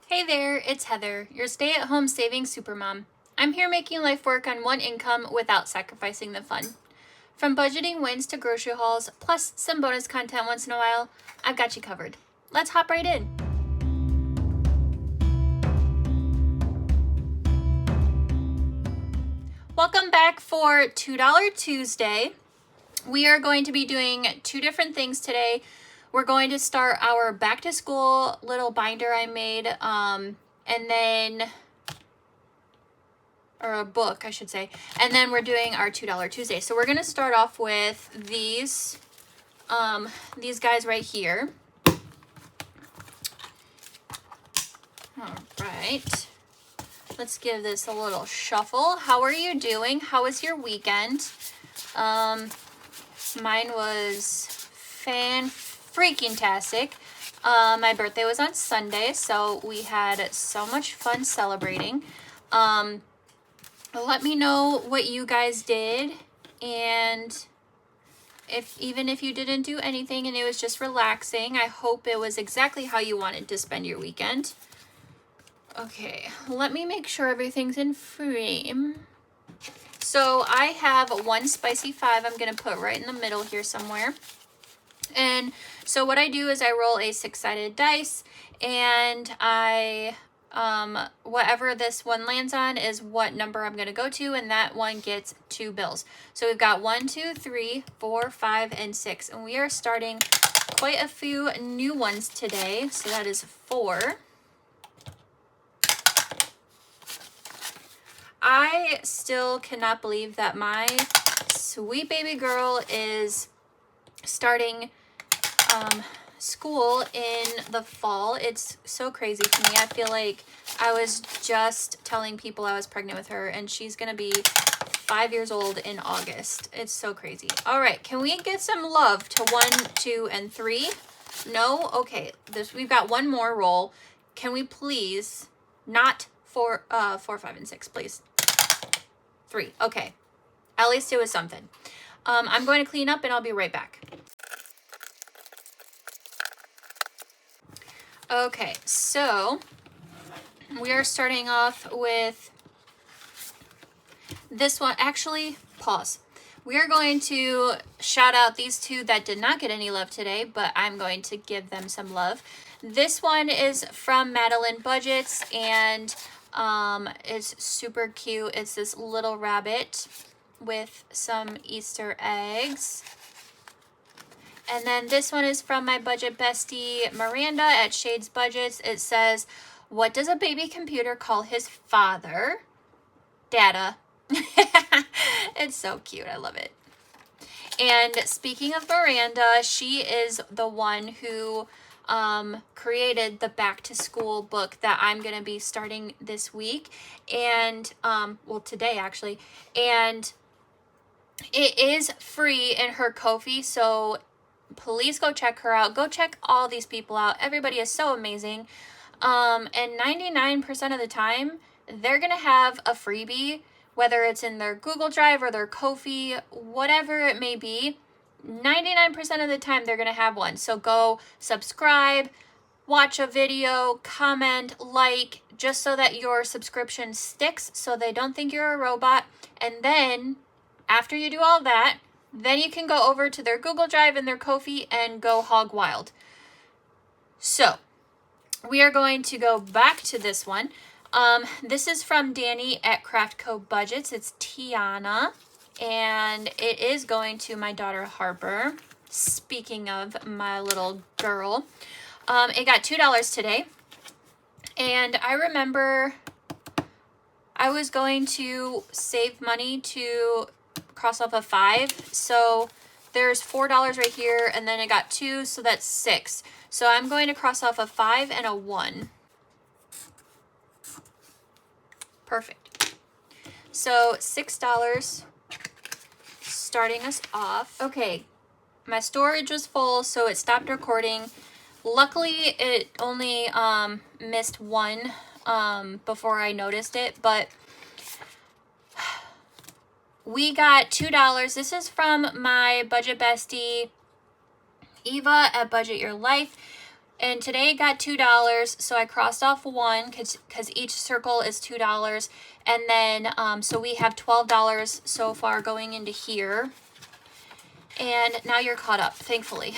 Hey there, it's Heather, your stay-at-home savings supermom. I'm here making life work on one income without sacrificing the fun. From budgeting wins to grocery hauls, plus some bonus content once in a while, I've got you covered. Let's hop right in. Welcome back for $2 Tuesday. We are going to be doing two different things today. We're going to start our back to school little binder I made, or a book, I should say. And then we're doing our $2 Tuesday. So we're going to start off with these guys right here. All right. Let's give this a little shuffle. How are you doing? How was your weekend? Mine was freaking-tastic. My birthday was on Sunday, so we had so much fun celebrating. Let me know what you guys did, and even if you didn't do anything and it was just relaxing, I hope it was exactly how you wanted to spend your weekend. Okay, let me make sure everything's in frame. So I have one spicy 5 I'm going to put right in the middle here somewhere. And so what I do is I roll a 6-sided dice, and I, whatever this one lands on is what number I'm going to go to, and that one gets 2 bills. So we've got 1, 2, 3, 4, 5, and 6. And we are starting quite a few new ones today. So that is 4. I still cannot believe that my sweet baby girl is starting school in the fall. It's so crazy to me. I feel like I was just telling people I was pregnant with her, and she's gonna be 5 years old in August. It's so crazy. All right, can we get some love to 1, 2, and 3? No? Okay, we've got one more roll. Can we please not 4, 5, and 6, please? 3. Okay. At least it was something. I'm going to clean up and I'll be right back. Okay, so we are starting off with this one. Actually, pause. We are going to shout out these two that did not get any love today, but I'm going to give them some love. This one is from Madeline Budgets, and it's super cute. It's this little rabbit with some Easter eggs. And then this one is from my budget bestie Miranda at Shades Budgets. It says, "What does a baby computer call his father? Data." It's so cute. I love it. And speaking of Miranda, she is the one who created the back to school book that I'm going to be starting this week, and well, today actually, and it is free in her Ko-fi, so please go check her out. Go check all these people out. Everybody is so amazing. And 99% of the time, they're going to have a freebie, whether it's in their Google Drive or their Ko-fi, whatever it may be. 99% of the time, they're going to have one. So go subscribe, watch a video, comment, like, just so that your subscription sticks, so they don't think you're a robot. And then, after you do all that, then you can go over to their Google Drive and their Ko-fi and go hog wild. So, we are going to go back to this one. This is from Danny at Craftco Budgets. It's Tiana, and it is going to my daughter Harper. Speaking of my little girl, it got $2 today, and I remember I was going to save money to cross off a 5, so there's $4 right here, and then I got 2, so that's 6. So I'm going to cross off a 5 and a 1. Perfect. So $6 starting us off. Okay, my storage was full, so it stopped recording. Luckily, it only missed 1 before I noticed it, but we got $2. This is from my budget bestie Eva at Budget Your Life. And today it got $2, so I crossed off one because each circle is $2. And then, so we have $12 so far going into here. And now you're caught up, thankfully.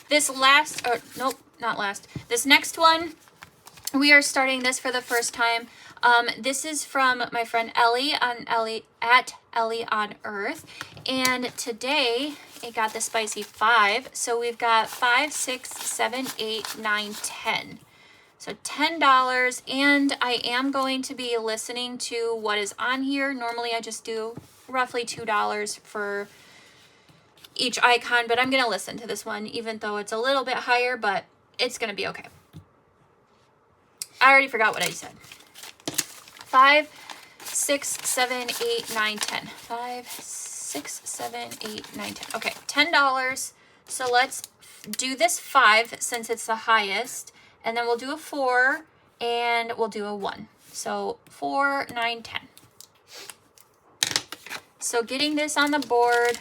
This next one, we are starting this for the first time. This is from my friend Ellie at Ellie on Earth. And today it got the spicy 5. So we've got 5, 6, 7, 8, 9, 10. So $10. And I am going to be listening to what is on here. Normally I just do roughly $2 for each icon, but I'm going to listen to this one, even though it's a little bit higher, but it's going to be okay. I already forgot what I said. 5, 6, 7, 8, 9, 10. 5, 6, 7, 8, 9, 10. Okay, $10. So let's do this 5 since it's the highest. And then we'll do a 4 and we'll do a 1. So 4, 9, 10. So getting this on the board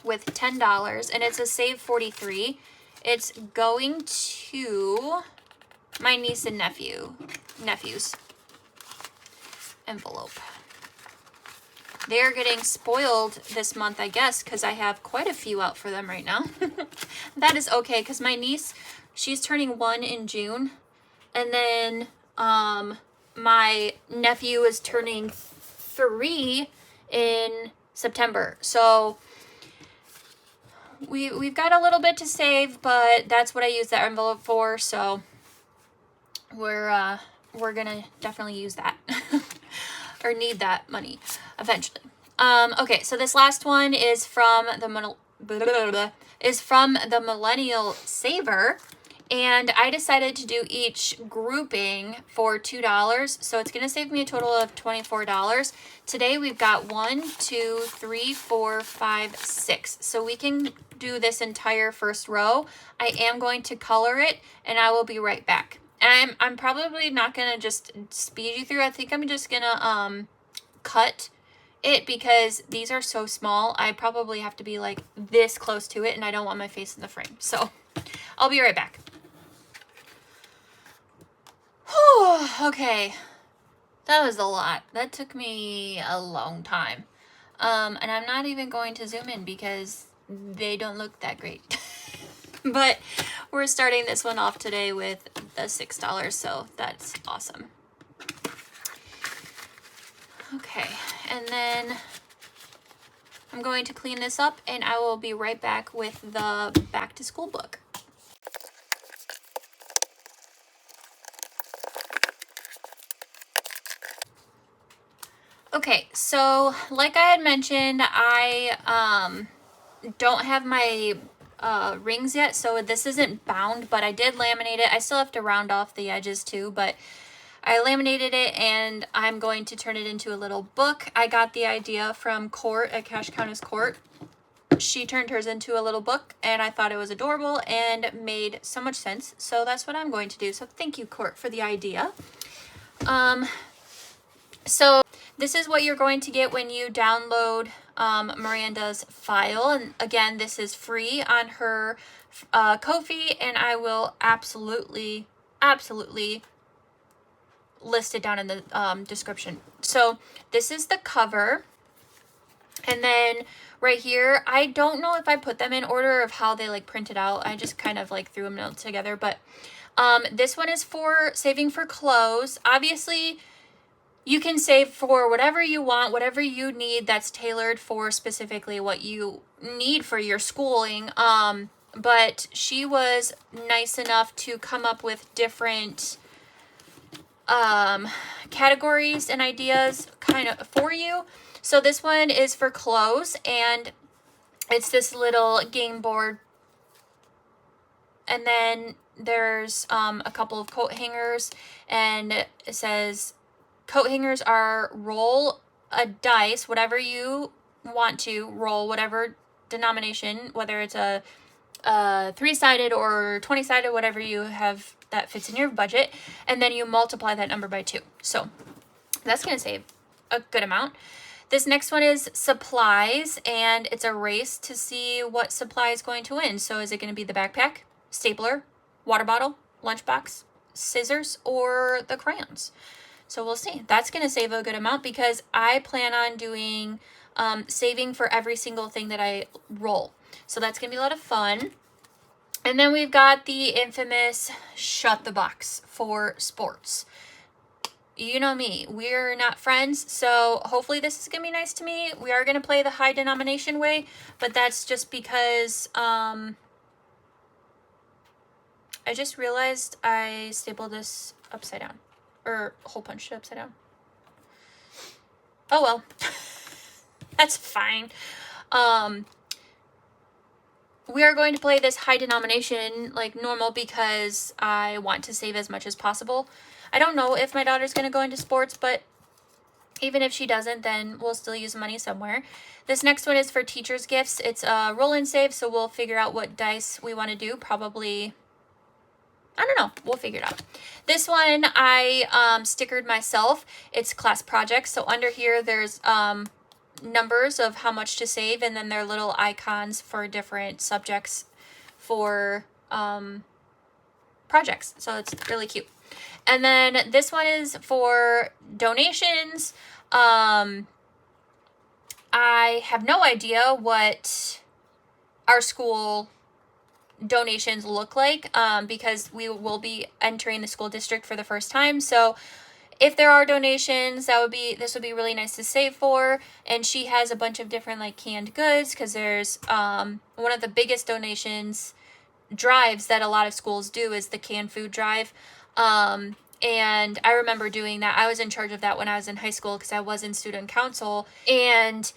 with $10, and it's a save 43. It's going to my niece and nephew's envelope. They're getting spoiled this month, I guess, because I have quite a few out for them right now. That is okay, because my niece, she's turning 1 in June, and then my nephew is turning 3 in September. So we've got a little bit to save, but that's what I use that envelope for. So we're gonna definitely use that or need that money eventually. Okay, so this last one is from the Millennial Saver, and I decided to do each grouping for $2, so it's gonna save me a total of $24. Today we've got 1, 2, 3, 4, 5, 6. So we can do this entire first row. I am going to color it, and I will be right back. And I'm probably not gonna just speed you through. I think I'm just gonna cut it because these are so small. I probably have to be like this close to it, and I don't want my face in the frame. So I'll be right back. Whew, okay, that was a lot. That took me a long time. And I'm not even going to zoom in because they don't look that great. But we're starting this one off today with the $6, so that's awesome. Okay, and then I'm going to clean this up, and I will be right back with the back to school book. Okay, so like I had mentioned, I don't have my rings yet, so this isn't bound, but I did laminate it. I still have to round off the edges too, but I laminated it, and I'm going to turn it into a little book. I got the idea from Court at Cache Countess Court. She turned hers into a little book, and I thought it was adorable and made so much sense, so that's what I'm going to do. So thank you, Court, for the idea. So this is what you're going to get when you download Miranda's file. And again, this is free on her Ko-fi, and I will absolutely list it down in the description. So this is the cover. And then right here, I don't know if I put them in order of how they like printed out. I just kind of like threw them together. But this one is for saving for clothes. Obviously, you can save for whatever you want, whatever you need that's tailored for specifically what you need for your schooling. But she was nice enough to come up with different categories and ideas kind of for you. So this one is for clothes, and it's this little game board. And then there's a couple of coat hangers, and it says coat hangers are roll a dice, whatever you want to roll, whatever denomination, whether it's a 3-sided or 20-sided, whatever you have that fits in your budget, and then you multiply that number by 2. So that's going to save a good amount. This next one is supplies, and it's a race to see what supply is going to win. So is it going to be the backpack, stapler, water bottle, lunchbox, scissors, or the crayons. So we'll see. That's going to save a good amount because I plan on doing saving for every single thing that I roll. So that's going to be a lot of fun. And then we've got the infamous shut the box for sports. You know me, we're not friends, so hopefully this is going to be nice to me. We are going to play the high denomination way, but that's just because I just realized I stapled this upside down, or hole punched it upside down. Oh well, that's fine. We are going to play this high denomination like normal because I want to save as much as possible. I don't know if my daughter's going to go into sports, but even if she doesn't, then we'll still use money somewhere. This next one is for teachers' gifts. It's a roll and save, so we'll figure out what dice we want to do. Probably, I don't know. We'll figure it out. This one I stickered myself. It's class projects. So under here, there's numbers of how much to save, and then there are little icons for different subjects for projects. So it's really cute. And then this one is for donations. I have no idea what our school donations look like because we will be entering the school district for the first time. So if there are donations, this would be really nice to save for. And she has a bunch of different like canned goods because there's one of the biggest donations drives that a lot of schools do is the canned food drive. And I remember doing that. I was in charge of that when I was in high school because I was in student council. And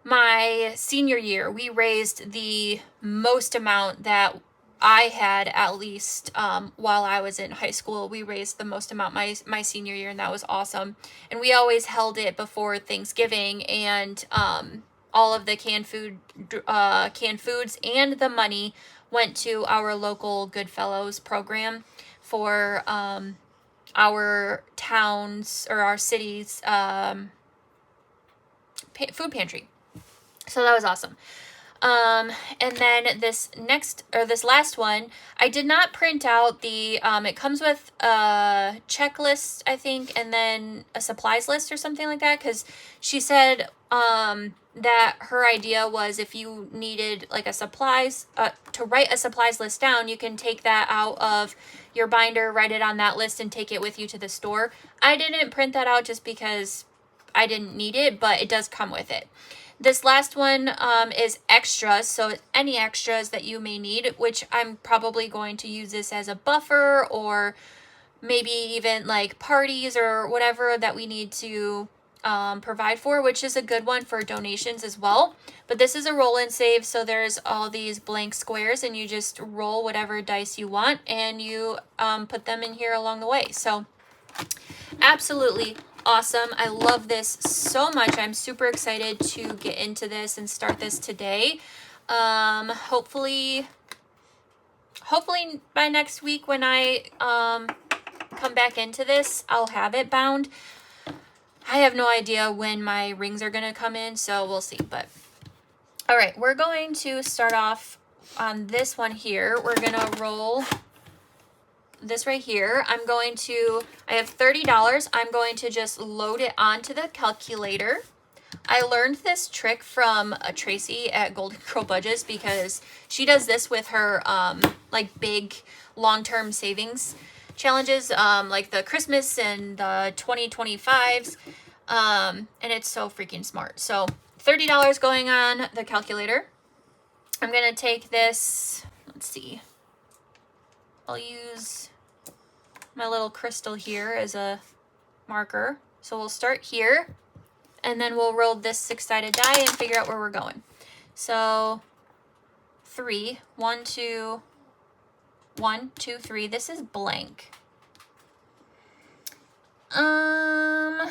my senior year, we raised the most amount that I had, at least while I was in high school. We raised the most amount my senior year, and that was awesome. And we always held it before Thanksgiving, and all of the canned foods and the money went to our local Goodfellows program for our towns or our city's food pantry. So that was awesome. And then this last one, I did not print out the, it comes with a checklist, I think, and then a supplies list or something like that. Cause she said, that her idea was if you needed like a supplies, to write a supplies list down, you can take that out of your binder, write it on that list and take it with you to the store. I didn't print that out just because I didn't need it, but it does come with it. This last one is extras, so any extras that you may need, which I'm probably going to use this as a buffer or maybe even like parties or whatever that we need to provide for, which is a good one for donations as well. But this is a roll and save, so there's all these blank squares and you just roll whatever dice you want and you put them in here along the way. So absolutely awesome. I love this so much. I'm super excited to get into this and start this today. Hopefully by next week when I come back into this, I'll have it bound. I have no idea when my rings are going to come in, so we'll see. But all right, we're going to start off on this one here. We're going to roll this right here. I have $30. I'm going to just load it onto the calculator. I learned this trick from Tracy at Golden Girl Budgets because she does this with her like big long-term savings challenges, like the Christmas and the 2025s, and it's so freaking smart. So $30 going on the calculator. I'm gonna take this, let's see, I'll use my little crystal here as a marker. So we'll start here and then we'll roll this 6-sided die and figure out where we're going. So 3, 1, 2, 1, 2, 3. This is blank. I'm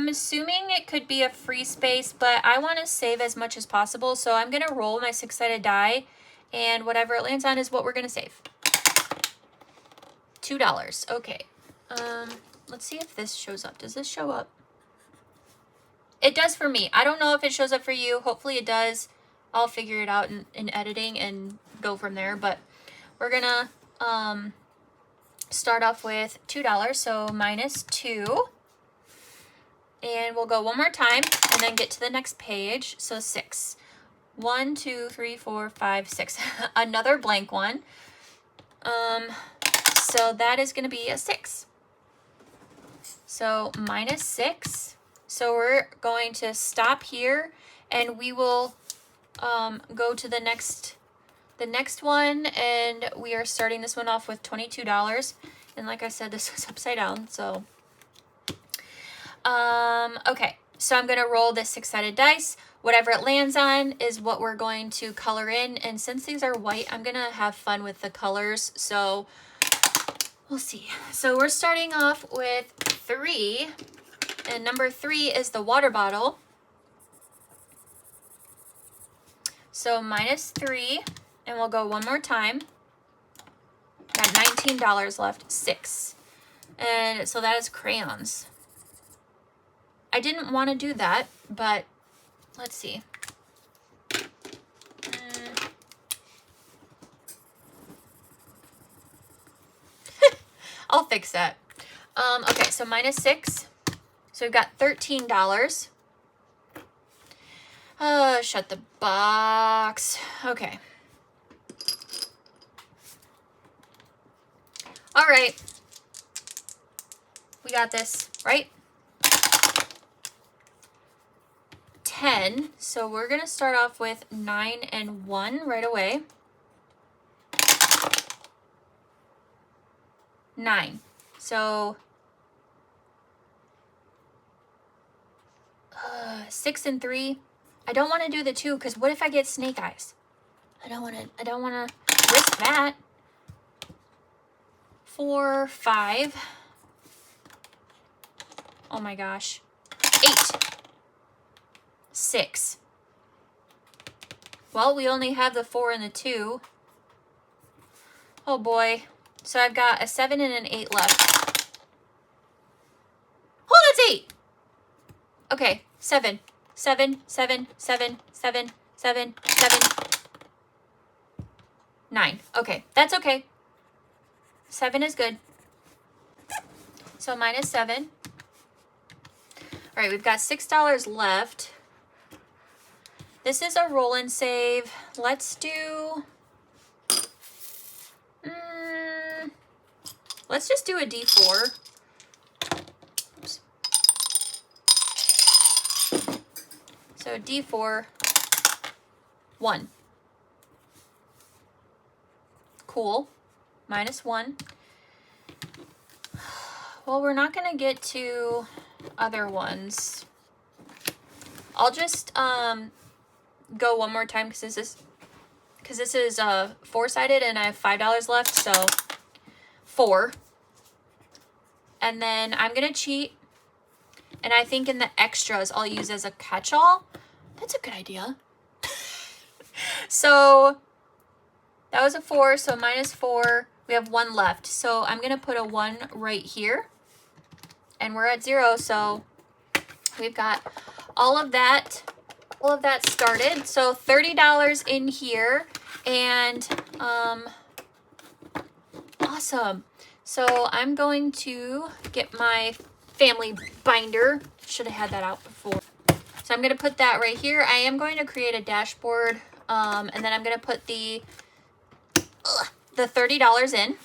assuming it could be a free space, but I want to save as much as possible. So I'm going to roll my 6-sided die and whatever it lands on is what we're going to save. $2. Okay. Let's see if this shows up. Does this show up? It does for me. I don't know if it shows up for you. Hopefully it does. I'll figure it out in editing and go from there. But we're gonna start off with $2, so -2. And we'll go one more time and then get to the next page. So 6. 1, 2, 3, 4, 5, 6. Another blank one. So that is going to be a 6. So -6. So we're going to stop here and we will go to the next one, and we are starting this one off with $22. And like I said, this was upside down, so okay, so I'm gonna roll this 6-sided dice. Whatever it lands on is what we're going to color in, and since these are white, I'm gonna have fun with the colors, so we'll see. So we're starting off with 3, and number 3 is the water bottle. So -3, and we'll go one more time. Got $19 left. 6. And so that is crayons. I didn't want to do that, but let's see. I'll fix that. Okay, so -6. So we've got $13. Shut the box. Okay. All right. We got this, right? 10. So we're going to start off with 9 and 1 right away. 9. So 6 and 3. I don't want to do the 2 because what if I get snake eyes? I don't want to risk that. 4, 5. Oh my gosh. 8. 6. Well, we only have the 4 and the 2. Oh boy. So I've got a 7 and an 8 left. Oh, that's 8. Okay, 7. 7, 7, 7, 7, 7, 7. 9. Okay, that's okay. 7 is good. So -7. All right, we've got $6 left. This is a roll and save. Let's do... let's just do a D4. Oops. So D4, 1. Cool. -1. Well, we're not going to get to other ones. I'll just go one more time because this is 4-sided and I have $5 left, so 4. And then I'm going to cheat, and I think in the extras I'll use as a catch-all. That's a good idea. So that was a 4, so -4. We have 1 left. So I'm going to put a 1 right here. And we're at 0, so we've got all of that started. So $30 in here, and awesome. So I'm going to get my family binder. Should have had that out before. So I'm going to put that right here. I am going to create a dashboard, and then I'm going to put the $30 in.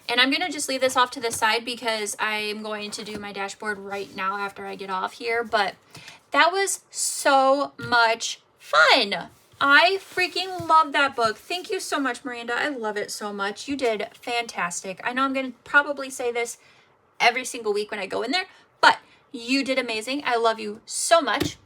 And I'm going to just leave this off to the side because I'm going to do my dashboard right now after I get off here. But that was so much fun. I freaking love that book. Thank you so much, Miranda. I love it so much. You did fantastic. I know I'm going to probably say this every single week when I go in there, but you did amazing. I love you so much.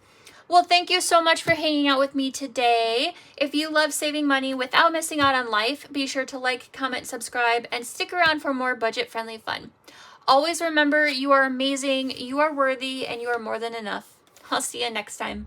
Well, thank you so much for hanging out with me today. If you love saving money without missing out on life, be sure to like, comment, subscribe, and stick around for more budget-friendly fun. Always remember, you are amazing, you are worthy, and you are more than enough. I'll see you next time.